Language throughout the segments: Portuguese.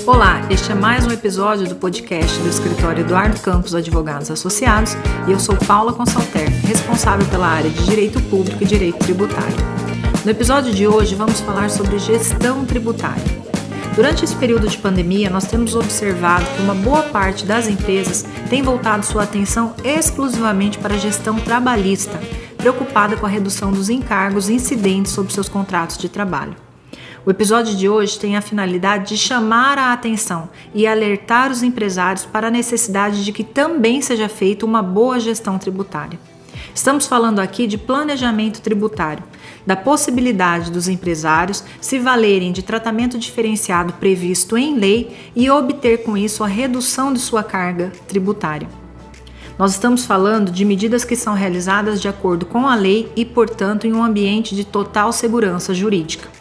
Olá, este é mais um episódio do podcast do Escritório Eduardo Campos Advogados Associados e eu sou Paula Consalter, responsável pela área de Direito Público e Direito Tributário. No episódio de hoje vamos falar sobre gestão tributária. Durante esse período de pandemia, nós temos observado que uma boa parte das empresas tem voltado sua atenção exclusivamente para a gestão trabalhista, preocupada com a redução dos encargos incidentes sobre seus contratos de trabalho. O episódio de hoje tem a finalidade de chamar a atenção e alertar os empresários para a necessidade de que também seja feita uma boa gestão tributária. Estamos falando aqui de planejamento tributário, da possibilidade dos empresários se valerem de tratamento diferenciado previsto em lei e obter com isso a redução de sua carga tributária. Nós estamos falando de medidas que são realizadas de acordo com a lei e, portanto, em um ambiente de total segurança jurídica.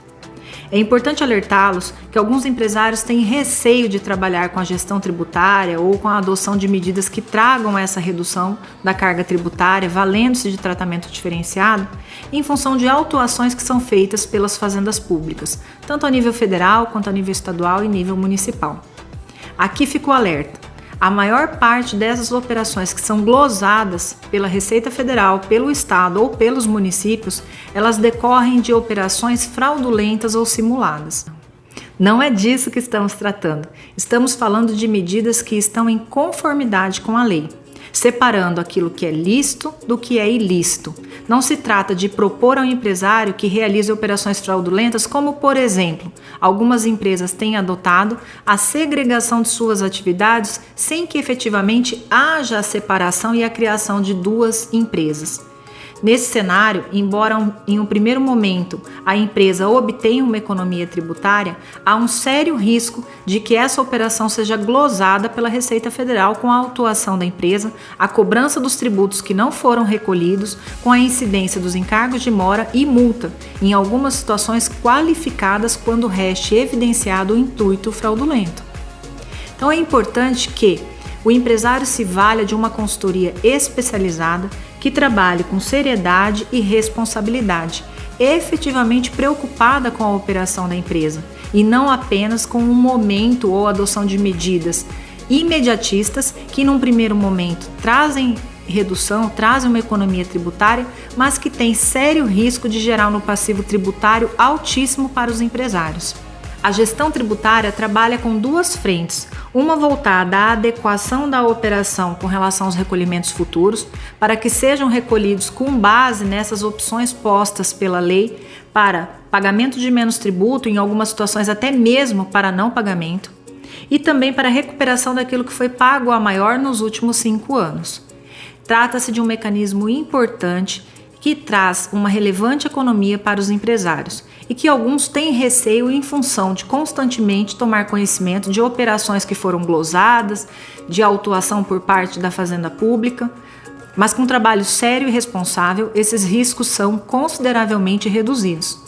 É importante alertá-los que alguns empresários têm receio de trabalhar com a gestão tributária ou com a adoção de medidas que tragam essa redução da carga tributária, valendo-se de tratamento diferenciado, em função de autuações que são feitas pelas fazendas públicas, tanto a nível federal quanto a nível estadual e nível municipal. Aqui fica o alerta. A maior parte dessas operações que são glosadas pela Receita Federal, pelo Estado ou pelos municípios, elas decorrem de operações fraudulentas ou simuladas. Não é disso que estamos tratando. Estamos falando de medidas que estão em conformidade com a lei, separando aquilo que é lícito do que é ilícito. Não se trata de propor ao empresário que realize operações fraudulentas, como, por exemplo, algumas empresas têm adotado a segregação de suas atividades sem que efetivamente haja a separação e a criação de duas empresas. Nesse cenário, embora em um primeiro momento a empresa obtenha uma economia tributária, há um sério risco de que essa operação seja glosada pela Receita Federal com a autuação da empresa, a cobrança dos tributos que não foram recolhidos, com a incidência dos encargos de mora e multa, em algumas situações qualificadas quando reste evidenciado o intuito fraudulento. Então é importante que o empresário se valha de uma consultoria especializada que trabalhe com seriedade e responsabilidade, efetivamente preocupada com a operação da empresa e não apenas com um momento ou adoção de medidas imediatistas que num primeiro momento trazem redução, trazem uma economia tributária, mas que tem sério risco de gerar um passivo tributário altíssimo para os empresários. A gestão tributária trabalha com duas frentes, uma voltada à adequação da operação com relação aos recolhimentos futuros, para que sejam recolhidos com base nessas opções postas pela lei para pagamento de menos tributo, em algumas situações até mesmo para não pagamento, e também para a recuperação daquilo que foi pago a maior nos últimos 5 anos. Trata-se de um mecanismo importante que traz uma relevante economia para os empresários e que alguns têm receio em função de constantemente tomar conhecimento de operações que foram glosadas, de autuação por parte da Fazenda Pública, mas com trabalho sério e responsável, esses riscos são consideravelmente reduzidos.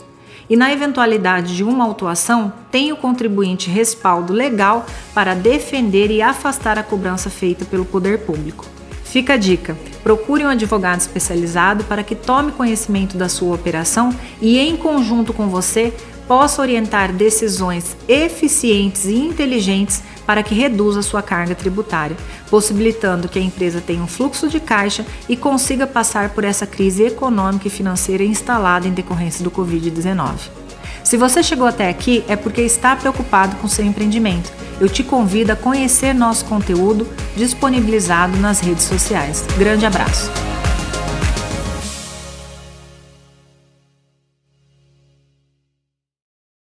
E na eventualidade de uma autuação, tem o contribuinte respaldo legal para defender e afastar a cobrança feita pelo poder público. Fica a dica, procure um advogado especializado para que tome conhecimento da sua operação e, em conjunto com você, possa orientar decisões eficientes e inteligentes para que reduza sua carga tributária, possibilitando que a empresa tenha um fluxo de caixa e consiga passar por essa crise econômica e financeira instalada em decorrência do Covid-19. Se você chegou até aqui, é porque está preocupado com seu empreendimento. Eu te convido a conhecer nosso conteúdo disponibilizado nas redes sociais. Grande abraço!